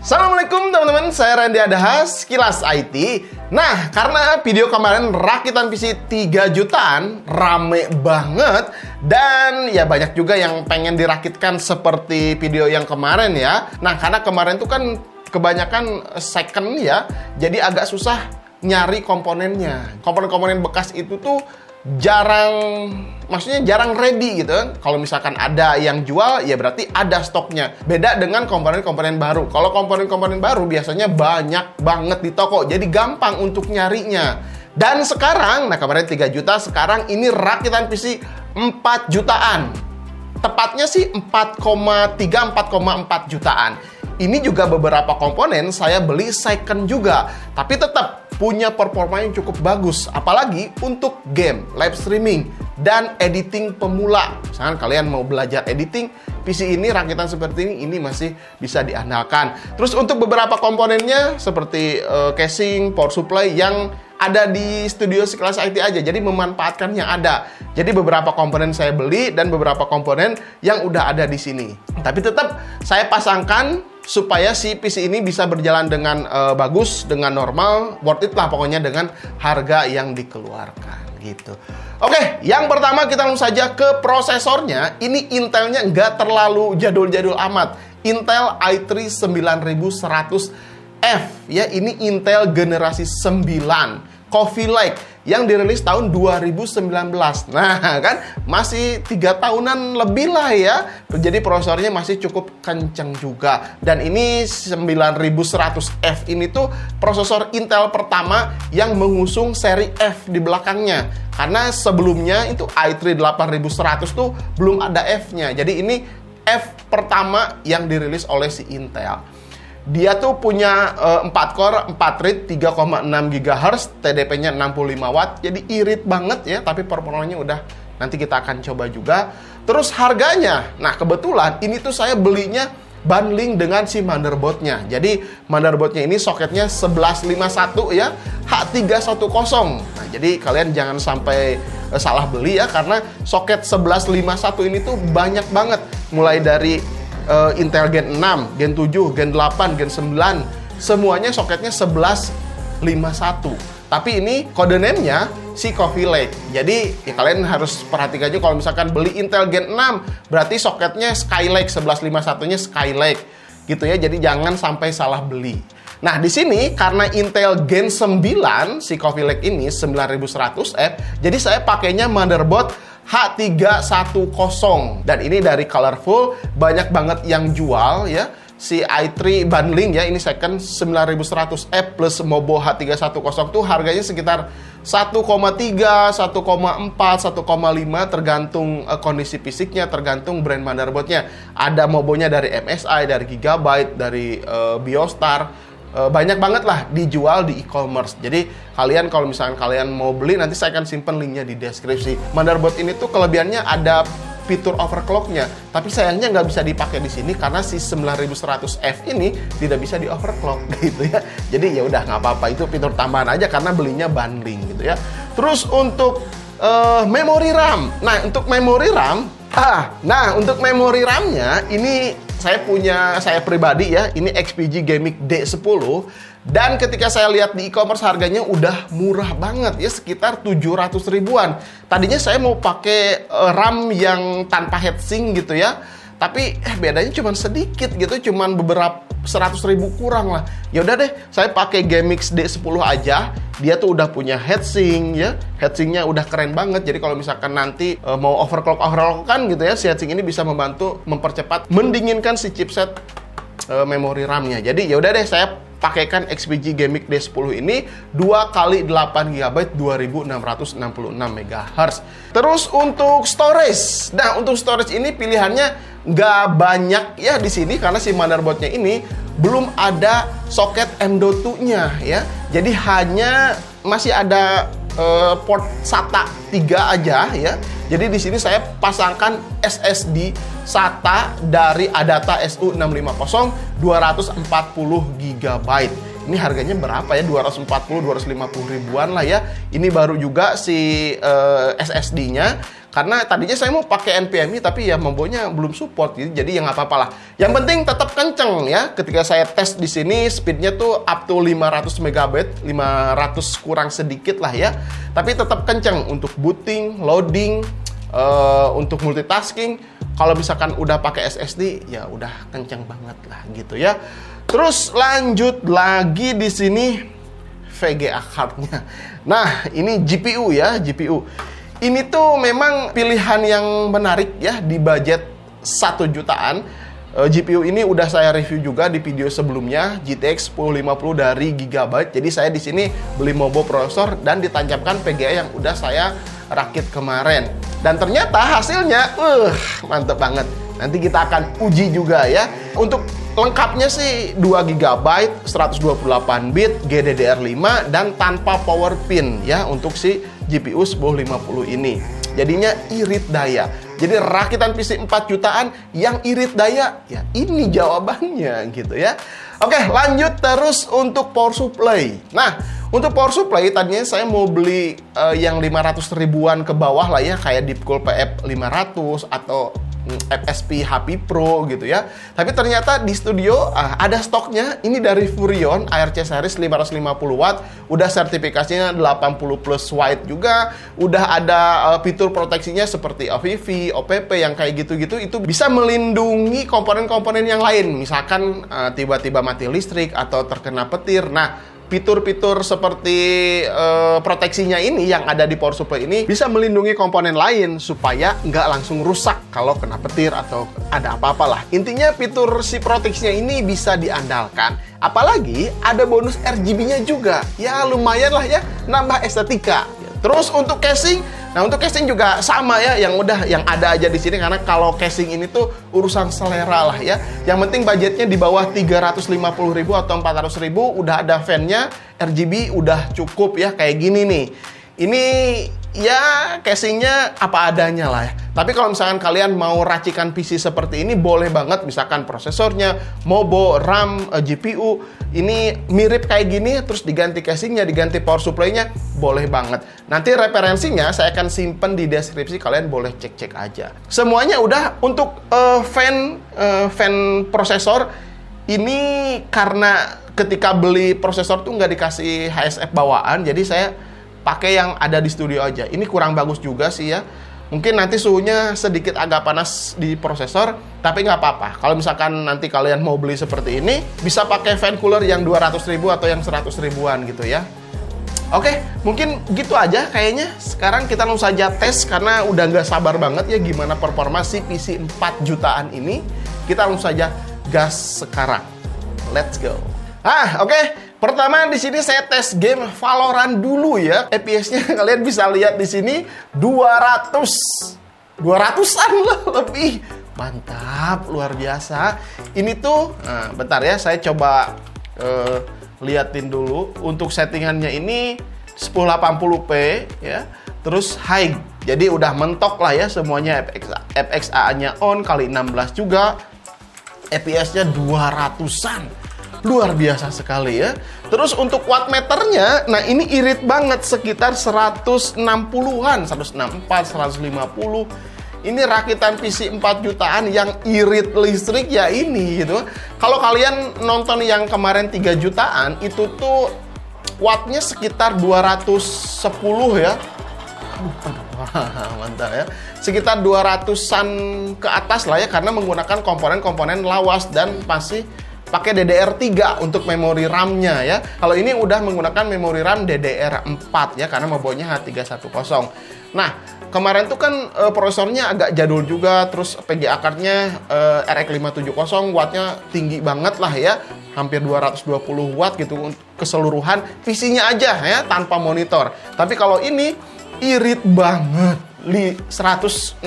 Assalamualaikum teman-teman, saya Randy Adahas, Kilas IT. Nah, karena video kemarin rakitan PC 3 jutaan, rame banget. Dan ya banyak juga yang pengen dirakitkan seperti video yang kemarin ya. Nah, karena kemarin tuh kan kebanyakan second ya, jadi agak susah nyari komponennya. Komponen-komponen bekas itu tuh maksudnya jarang ready gitu. Kalau misalkan ada yang jual, ya berarti ada stoknya. Beda dengan komponen-komponen baru. Kalau komponen-komponen baru biasanya banyak banget di toko, jadi gampang untuk nyarinya. Dan sekarang, nah kemarin 3 juta, sekarang ini rakitan PC 4 jutaan. Tepatnya sih 4,4 jutaan. Ini juga beberapa komponen saya beli second juga, tapi tetap punya performa yang cukup bagus, apalagi untuk game, live streaming, dan editing pemula. Misalkan kalian mau belajar editing, PC ini rakitan seperti ini masih bisa diandalkan. Terus untuk beberapa komponennya seperti casing, power supply yang ada di studio sekelas IT aja, jadi memanfaatkan yang ada. Jadi beberapa komponen saya beli dan beberapa komponen yang udah ada di sini. Tapi tetap saya pasangkan supaya si PC ini bisa berjalan dengan bagus, dengan normal, worth it lah pokoknya dengan harga yang dikeluarkan gitu. Oke, yang pertama kita langsung saja ke prosesornya. Ini Intelnya nggak terlalu jadul-jadul amat. Intel i3 9100F ya, ini Intel generasi 9 Coffee Lake yang dirilis tahun 2019. Nah kan masih 3 tahunan lebih lah ya. Jadi prosesornya masih cukup kenceng juga. Dan ini 9100F ini tuh prosesor Intel pertama yang mengusung seri F di belakangnya. Karena sebelumnya itu i3 8100 tuh belum ada F-nya. Jadi ini F pertama yang dirilis oleh si Intel. Dia tuh punya 4 core, 4 thread, 3,6 GHz, TDP-nya 65 Watt. Jadi irit banget ya, tapi performanya udah nanti kita akan coba juga. Terus harganya, nah kebetulan ini tuh saya belinya bundling dengan si motherboardnya. Jadi motherboardnya ini soketnya 1151 ya, H310. Nah jadi kalian jangan sampai salah beli ya, karena soket 1151 ini tuh banyak banget. Mulai dari Intel Gen 6, Gen 7, Gen 8, Gen 9, semuanya soketnya 1151. Tapi ini kode name-nya si Coffee Lake. Jadi ya kalian harus perhatikan aja kalau misalkan beli Intel Gen 6, berarti soketnya Skylake, 1151-nya Skylake gitu ya. Jadi jangan sampai salah beli. Nah, di sini karena Intel Gen 9 si Coffee Lake ini 9100F, jadi saya pakainya motherboard H310. Dan ini dari Colorful, banyak banget yang jual ya. Si i3 bundling ya, ini second 9100F plus Mobo H310 tuh harganya sekitar 1,3, 1,4, 1,5 tergantung kondisi fisiknya, tergantung brand motherboardnya. Ada Mobonya dari MSI, dari Gigabyte, dari Biostar. Banyak banget lah dijual di e-commerce. Jadi kalian kalau misalkan kalian mau beli, nanti saya akan simpen linknya di deskripsi. Motherboard ini tuh kelebihannya ada fitur overclocknya, tapi sayangnya nggak bisa dipakai di sini karena si 9100F ini tidak bisa di overclock gitu ya. Jadi ya udah nggak apa-apa, itu fitur tambahan aja karena belinya bundling gitu ya. Terus untuk memori RAM. Nah untuk memori RAM, untuk memori RAM-nya ini saya pribadi ya, ini XPG Gaming D10. Dan ketika saya lihat di e-commerce harganya udah murah banget ya, sekitar 700 ribuan. Tadinya saya mau pakai RAM yang tanpa heatsink gitu ya, tapi bedanya cuma sedikit gitu, cuma beberapa 100 ribu kurang lah. Ya udah deh, saya pakai Gamix D10 aja. Dia tuh udah punya heatsink ya, heatsinknya udah keren banget. Jadi kalau misalkan nanti mau overclockan gitu ya, si heatsink ini bisa membantu mempercepat, mendinginkan si chipset memori RAM-nya. Jadi ya udah deh, saya pakaikan XPG Gaming D10 ini 2x8GB 2666 MHz. Terus untuk storage. Nah, untuk storage ini pilihannya nggak banyak ya di sini karena si motherboardnya ini belum ada soket M.2-nya ya. Jadi hanya masih ada port SATA 3 aja ya. Jadi di sini saya pasangkan SSD SATA dari Adata SU650 240 GB. Ini harganya berapa ya? 240-250 ribuan lah ya. Ini baru juga si SSD-nya. Karena tadinya saya mau pakai NVMe tapi ya membonya belum support, jadi ya nggak apa-apa lah. Yang penting tetap kenceng ya. Ketika saya tes di sini speednya tuh up to 500 MB, 500 kurang sedikit lah ya. Tapi tetap kenceng untuk booting, loading, untuk multitasking. Kalau misalkan udah pakai SSD ya udah kenceng banget lah gitu ya. Terus lanjut lagi di sini VGA card-nya. Nah, ini GPU ya, GPU. Ini tuh memang pilihan yang menarik ya di budget 1 jutaan. GPU ini udah saya review juga di video sebelumnya, GTX 1050 dari Gigabyte. Jadi saya di sini beli Mobo prosesor dan ditancapkan VGA yang udah saya rakit kemarin. Dan ternyata hasilnya mantep banget. Nanti kita akan uji juga ya. Untuk lengkapnya sih 2 GB, 128 bit, GDDR5 dan tanpa power pin ya untuk si GPU 1050 ini. Jadinya irit daya. Jadi rakitan PC 4 jutaan yang irit daya, ya ini jawabannya gitu ya. Oke, lanjut terus untuk power supply. Nah, untuk power supply tadinya saya mau beli yang 500 ribuan ke bawah lah ya, kayak Deepcool PF500 atau FSP HP Pro gitu ya. Tapi ternyata di studio ada stoknya. Ini dari Furion ARC series 550 watt. Udah sertifikasinya 80 plus white juga. Udah ada fitur proteksinya seperti OVV, OPP yang kayak gitu-gitu. Itu bisa melindungi komponen-komponen yang lain. Misalkan tiba-tiba mati listrik atau terkena petir. Nah, fitur-fitur seperti proteksinya ini yang ada di power supply ini bisa melindungi komponen lain supaya nggak langsung rusak kalau kena petir atau ada apa-apa lah. Intinya fitur si proteksinya ini bisa diandalkan. Apalagi ada bonus RGB-nya juga. Ya lumayan lah ya, nambah estetika. Terus untuk casing, nah untuk casing juga sama ya, yang ada aja di sini karena kalau casing ini tuh urusan selera lah ya. Yang penting budgetnya di bawah 350.000 atau 400.000, udah ada fan-nya, RGB udah cukup ya kayak gini nih. Ini ya casingnya apa adanya lah ya. Tapi kalau misalkan kalian mau racikan PC seperti ini boleh banget, misalkan prosesornya, Mobo, RAM, GPU ini mirip kayak gini terus diganti casingnya, diganti power supply-nya, boleh banget. Nanti referensinya saya akan simpen di deskripsi, kalian boleh cek-cek aja. Semuanya udah. Untuk fan prosesor ini karena ketika beli prosesor tuh nggak dikasih HSF bawaan, jadi saya pakai yang ada di studio aja. Ini kurang bagus juga sih ya. Mungkin nanti suhunya sedikit agak panas di prosesor, tapi nggak apa-apa. Kalau misalkan nanti kalian mau beli seperti ini, bisa pakai fan cooler yang 200.000 atau yang 100 ribuan gitu ya. Oke, mungkin gitu aja kayaknya. Sekarang kita langsung saja tes karena udah nggak sabar banget ya gimana performa si PC 4 jutaan ini. Kita langsung saja gas sekarang. Let's go. Oke. Pertama di sini saya tes game Valorant dulu ya. FPS-nya kalian bisa lihat di sini 200-an lah lebih. Mantap, luar biasa. Ini tuh, bentar ya, saya coba liatin dulu. Untuk settingannya ini 1080p ya. Terus high. Jadi udah mentok lah ya semuanya, FXA-nya on kali 16 juga. FPS-nya 200-an. Luar biasa sekali ya. Terus untuk wattmeternya, nah ini irit banget sekitar 160-an, 164, 150. Ini rakitan PC 4 jutaan yang irit listrik ya ini gitu. Kalau kalian nonton yang kemarin 3 jutaan, itu tuh wattnya sekitar 210 ya. Mantap ya. Sekitar 200-an ke atas lah ya, karena menggunakan komponen-komponen lawas dan masih pakai DDR3 untuk memori RAM-nya ya. Kalau ini udah menggunakan memori RAM DDR4 ya, karena mobonya H310. Nah, kemarin tuh kan prosesornya agak jadul juga, terus PGA card-nya RX 570, wattnya tinggi banget lah ya. Hampir 220 watt gitu keseluruhan PC-nya aja ya, tanpa monitor. Tapi kalau ini irit banget, 160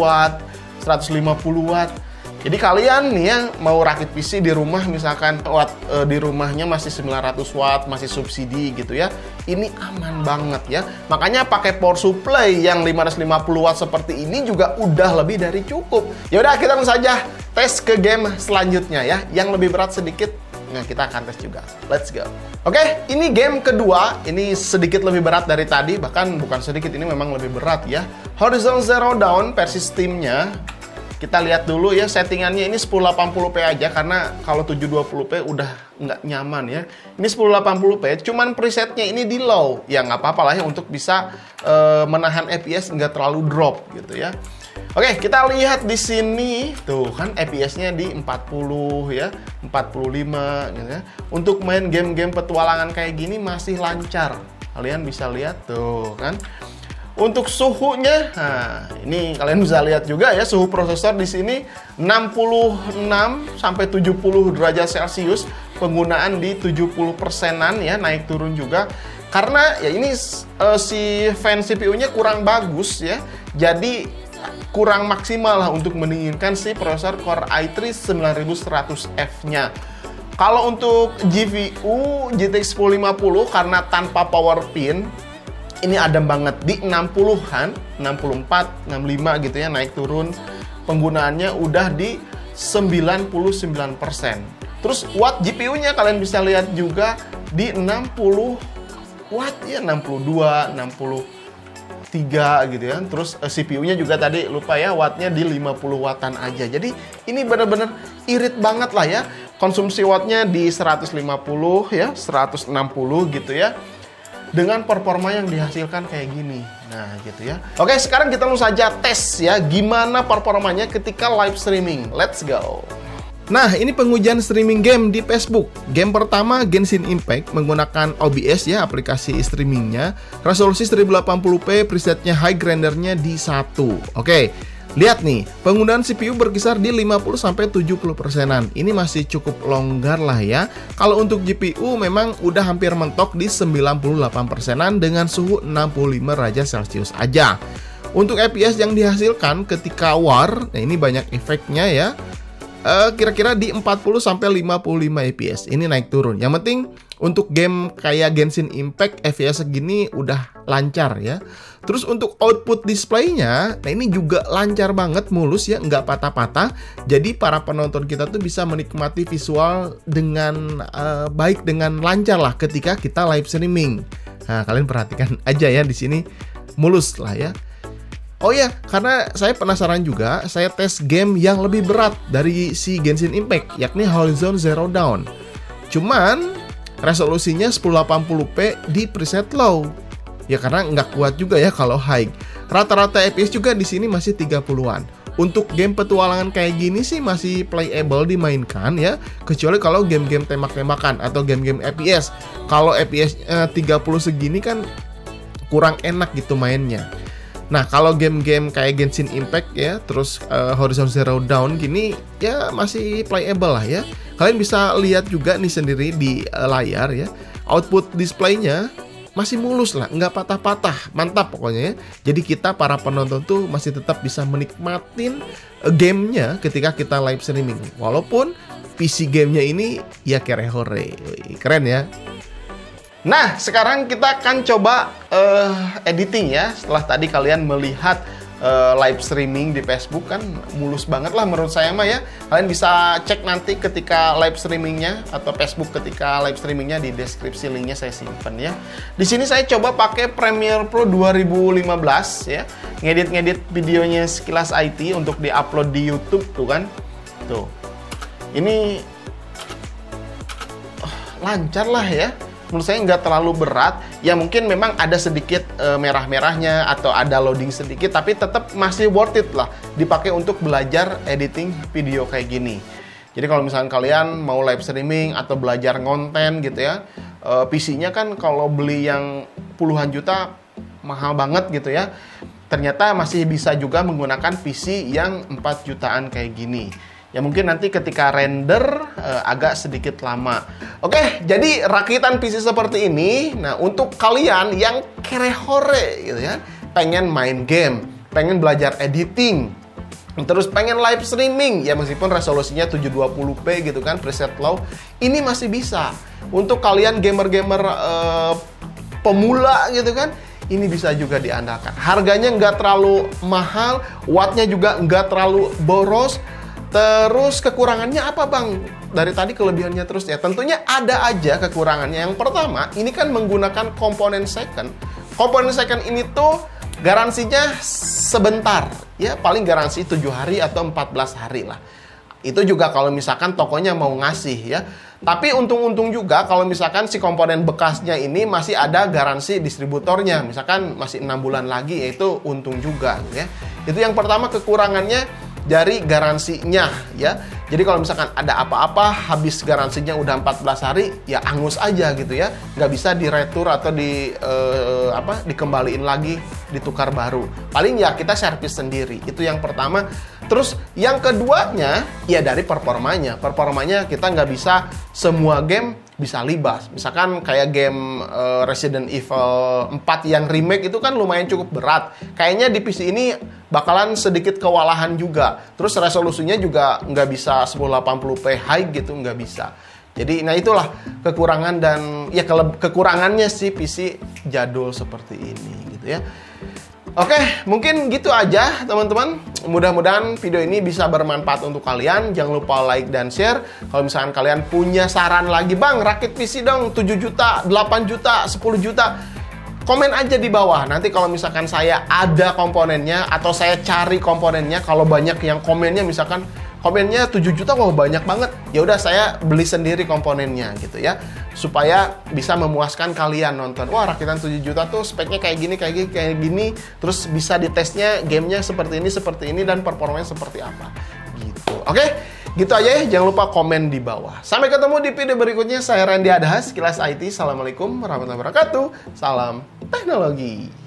watt, 150 watt. Jadi kalian nih ya mau rakit PC di rumah, misalkan watt di rumahnya masih 900 watt, masih subsidi gitu ya. Ini aman banget ya. Makanya pakai power supply yang 550 watt seperti ini juga udah lebih dari cukup. Ya udah, kita langsung saja tes ke game selanjutnya ya, yang lebih berat sedikit. Nah, kita akan tes juga. Let's go. Oke, ini game kedua. Ini sedikit lebih berat dari tadi, bahkan bukan sedikit, ini memang lebih berat ya. Horizon Zero Dawn versi Steam-nya. Kita lihat dulu ya, settingannya ini 1080p aja, karena kalau 720p udah nggak nyaman ya. Ini 1080p, cuman presetnya ini di low. Ya nggak apa-apa lah ya, untuk bisa menahan FPS nggak terlalu drop gitu ya. Oke, kita lihat di sini tuh kan FPS-nya di 40 ya, 45 gitu ya. Untuk main game-game petualangan kayak gini masih lancar. Kalian bisa lihat tuh kan. Untuk suhunya, nah ini kalian bisa lihat juga ya, suhu prosesor di sini 66 sampai 70 derajat Celcius, penggunaan di 70%-an ya, naik turun juga. Karena ya ini si fan CPU-nya kurang bagus ya, jadi kurang maksimal lah untuk mendinginkan si prosesor Core i3 9100F-nya. Kalau untuk GPU GTX 1050 karena tanpa power pin, ini adem banget di 60-an, 64, 65 gitu ya, naik turun. Penggunaannya udah di 99%. Terus watt GPU-nya kalian bisa lihat juga di 60 watt ya, 62, 63 gitu ya. Terus CPU-nya juga tadi lupa ya, wattnya di 50 wattan aja. Jadi ini bener-bener irit banget lah ya. Konsumsi wattnya di 150 ya, 160 gitu ya. Dengan performa yang dihasilkan kayak gini. Nah, gitu ya. Oke, sekarang kita langsung saja tes ya, gimana performanya ketika live streaming. Let's go. Nah, ini pengujian streaming game di Facebook. Game pertama, Genshin Impact, menggunakan OBS ya, aplikasi streamingnya. Resolusi 1080p, presetnya high, rendernya di 1. Oke. Lihat nih, penggunaan CPU berkisar di 50-70%-an. Ini masih cukup longgar lah ya. Kalau untuk GPU memang udah hampir mentok di 98%-an dengan suhu 65 derajat Celcius aja. Untuk FPS yang dihasilkan ketika war, nah ini banyak efeknya ya. Kira-kira di 40-55 FPS. Ini naik turun. Yang penting untuk game kayak Genshin Impact, FPS segini udah lancar ya. Terus untuk output displaynya, nah ini juga lancar banget, mulus ya, nggak patah-patah. Jadi para penonton kita tuh bisa menikmati visual dengan baik, dengan lancar lah ketika kita live streaming. Nah, kalian perhatikan aja ya di sini, mulus lah ya. Oh ya, karena saya penasaran juga, saya tes game yang lebih berat dari si Genshin Impact, yakni Horizon Zero Dawn. Cuman resolusinya 1080p di preset low. Ya karena nggak kuat juga ya kalau high. Rata-rata FPS juga di sini masih 30-an. Untuk game petualangan kayak gini sih masih playable dimainkan ya, kecuali kalau game-game tembak-tembakan atau game-game FPS. Kalau FPS 30 segini kan kurang enak gitu mainnya. Nah, kalau game-game kayak Genshin Impact ya, terus Horizon Zero Dawn gini ya masih playable lah ya. Kalian bisa lihat juga nih sendiri di layar ya. Output displaynya masih mulus lah, nggak patah-patah, mantap pokoknya ya. Jadi kita para penonton tuh masih tetap bisa menikmatin gamenya ketika kita live streaming. Walaupun PC gamenya ini ya kere-hore, keren ya. Nah, sekarang kita akan coba editing ya. Setelah tadi kalian melihat live streaming di Facebook kan mulus banget lah menurut saya mah ya. Kalian bisa cek nanti ketika live streamingnya atau Facebook ketika live streamingnya, di deskripsi linknya saya simpen ya. Di sini saya coba pakai Premiere Pro 2015 ya. Ngedit videonya Sekilas IT untuk diupload di YouTube tuh kan. Tuh. Ini lancar lah ya. Menurut saya nggak terlalu berat, ya mungkin memang ada sedikit merah-merahnya atau ada loading sedikit, tapi tetap masih worth it lah dipakai untuk belajar editing video kayak gini. Jadi kalau misalnya kalian mau live streaming atau belajar konten gitu ya, PC-nya kan kalau beli yang puluhan juta mahal banget gitu ya, ternyata masih bisa juga menggunakan PC yang 4 jutaan kayak gini. Ya mungkin nanti ketika render agak sedikit lama. Oke, jadi rakitan PC seperti ini. Nah, untuk kalian yang kere-hore gitu ya, pengen main game, pengen belajar editing, terus pengen live streaming, ya meskipun resolusinya 720p gitu kan, preset low, ini masih bisa. Untuk kalian gamer-gamer pemula gitu kan, ini bisa juga diandalkan. Harganya nggak terlalu mahal, wattnya juga nggak terlalu boros. Terus kekurangannya apa Bang? Dari tadi kelebihannya terus ya. Tentunya ada aja kekurangannya. Yang pertama, ini kan menggunakan komponen second. Komponen second ini tuh garansinya sebentar. Ya, paling garansi 7 hari atau 14 hari lah. Itu juga kalau misalkan tokonya mau ngasih ya. Tapi untung-untung juga kalau misalkan si komponen bekasnya ini masih ada garansi distributornya. Misalkan masih 6 bulan lagi, yaitu untung juga ya. Itu yang pertama kekurangannya dari garansinya ya. Jadi kalau misalkan ada apa-apa habis garansinya udah 14 hari ya angus aja gitu ya. Nggak bisa diretur atau dikembaliin lagi, ditukar baru. Paling ya kita servis sendiri. Itu yang pertama. Terus yang keduanya ya dari performanya. Performanya kita nggak bisa semua game bisa libas. Misalkan kayak game Resident Evil 4 yang remake itu kan lumayan cukup berat. Kayaknya di PC ini bakalan sedikit kewalahan juga. Terus resolusinya juga nggak bisa 1080p high gitu, nggak bisa. Jadi nah itulah kekurangan dan ya kekurangannya sih PC jadul seperti ini gitu ya. Oke, mungkin gitu aja teman-teman. Mudah-mudahan video ini bisa bermanfaat untuk kalian. Jangan lupa like dan share. Kalau misalkan kalian punya saran lagi, Bang, rakit PC dong 7 juta, 8 juta, 10 juta. Komen aja di bawah. Nanti kalau misalkan saya ada komponennya atau saya cari komponennya, kalau banyak yang komennya misalkan komennya 7 juta kok banyak banget. Ya udah saya beli sendiri komponennya gitu ya. Supaya bisa memuaskan kalian nonton. Wah, rakitan 7 juta tuh speknya kayak gini. Terus bisa ditesnya gamenya seperti ini dan performanya seperti apa. Gitu. Oke, gitu aja ya. Jangan lupa komen di bawah. Sampai ketemu di video berikutnya. Saya Randy Adhas, Kilas IT. Assalamualaikum warahmatullahi wabarakatuh. Salam teknologi.